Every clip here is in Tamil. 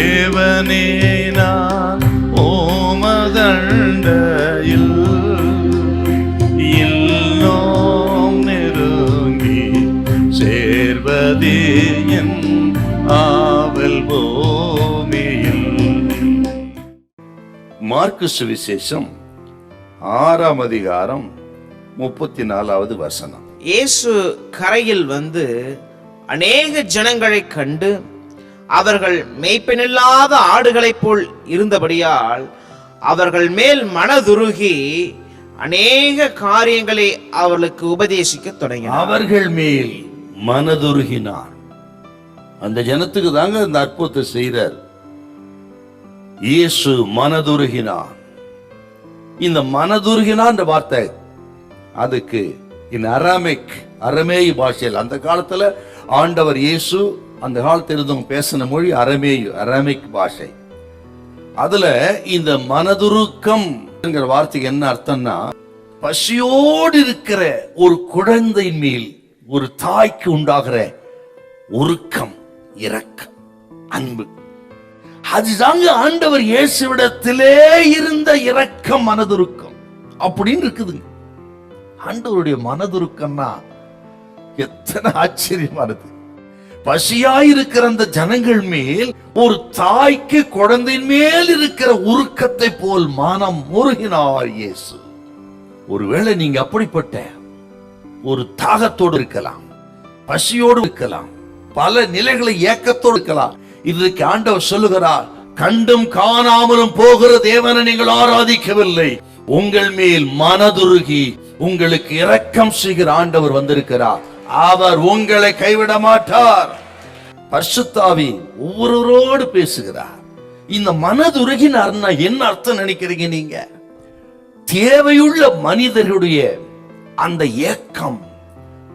தேவனே நான் ஓமதண்டையில் இன்னும் நெருங்கி சேர்வதே என் ஆவல் பூமியில். மார்க்கு சுவிசேஷம் 6ஆம் அதிகாரம் 34வது வசனம். இயேசு கரையில் வந்து அநேக ஜனங்களை கண்டு அவர்கள் மேய்ப்பனில்லாத ஆடுகளைப் போல் இருந்தபடியால் அவர்கள் மேல் மனதுருகி அநேக காரியங்களை அவர்களுக்கு உபதேசிக்க தொடங்கினார். அவர்கள் மேல் மனதுருகினார். அந்த ஜனத்துக்கு தாங்க அந்த அற்புதத்தை செய்தார். இயேசு மனதுருகினார். இந்த மனதுருகினார் என்ற வார்த்தை அதுக்கு அரமேயு பாஷையில் அந்த காலத்துல ஆண்டவர் இயேசு அந்த காலத்தில் இருந்தவங்க பேசின மொழி அரமேக் பாஷை. அதுல இந்த மனதுருக்கம் என்கிற வார்த்தைக்கு என்ன அர்த்தம்னா, பசியோடு இருக்கிற ஒரு குழந்தையின் மேல் ஒரு தாய்க்கு உண்டாகிற உருக்கம், இரக்கம், அன்பு. அதுதாங்க ஆண்டவர் இயேசுவிடத்திலே இருந்த இரக்கம், மனதுருக்கம் அப்படின்னு இருக்குதுங்க. ஆண்டவருடைய மனதுருக்கம்னா எத்தனை ஆச்சரியமானது. பசியாயிருக்கிற அந்த ஜனங்கள் மேல் ஒரு தாய்க்கு குழந்தையின் மேல் இருக்கிற உருக்கத்தை போல் மனம் முருகினார் இயேசு. ஒருவேளை நீங்க அப்படிப்பட்ட ஒரு தாகத்தோடு இருக்கலாம், பசியோடு இருக்கலாம், பல நிலைகளை ஏக்கத்தோடு இருக்கலாம். இதுக்கு ஆண்டவர் சொல்லுகிறார், கண்டும் காணாமலும் போகிற தேவனை நீங்கள் ஆராதிக்கவில்லை, உங்கள் மேல் மனதுருகி உங்களுக்கு இரக்கம் செய்கிற ஆண்டவர் வந்திருக்கிறார். அவர் உங்களை கைவிட மாட்டார். பரிசுத்த ஆவி ஒவ்வொருவரோடு பேசுகிறார். இந்த மனதுருகினார்னா என்ன அர்த்தம் நினைக்கிறீங்க நீங்க? தேவையுள்ள மனிதர்களுடைய அந்த ஏக்கம்,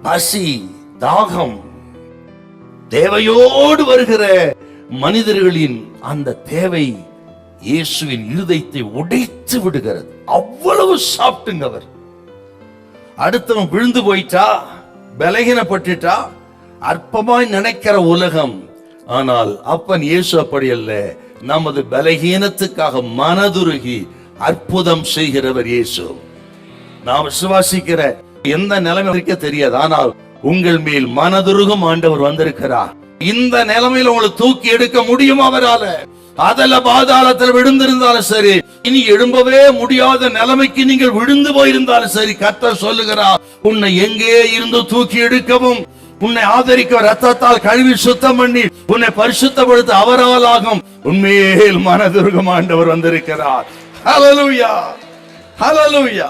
பசி, தாகம், தேவையோடு வருகிற மனிதர்களின் அந்த தேவை இயேசுவின் இருதயத்தை உடைத்து விடுகிறது. அவ்வளவு சாப்பிட்டுங்க அவர். அடுத்தவன் விழுந்து போயிட்டா, பலகீனப்பட்டுட்டா அற்பமாய் நினைக்கிற உலகம். ஆனால் அப்பன் இயேசு அப்படி அல்ல. நமது பலகீனத்துக்காக மனதுருகி அற்புதம் செய்கிறவர் இயேசு. நாம் விசுவாசிக்கிற எந்த நிலைமை இருக்க தெரியாது, ஆனால் உங்கள் மேல் மனதுருகும் ஆண்டவர் வந்திருக்கிறார். இந்த நிலைமையில உங்களை தூக்கி எடுக்க முடியும் அவரால. அதல பாதாளத்தில் விழுந்திருந்தாலும் சரி, இனி எழும்பவே முடியாத நிலைமைக்கு நீங்கள் விழுந்து போயிருந்தாலும் சரி, கர்த்தர் சொல்லுகிறார், உன்னை எங்கே இருந்து தூக்கி எடுக்கவும், உன்னை ஆதரிக்க ரத்தத்தால் கழுவி சுத்தம் பண்ணி உன்னை பரிசுத்தப்படுத்த அவரால் ஆகும். உண்மையில் மனதுருகும் ஆண்டவர் வந்திருக்கிறார். ஹல்லேலூயா, ஹல்லேலூயா.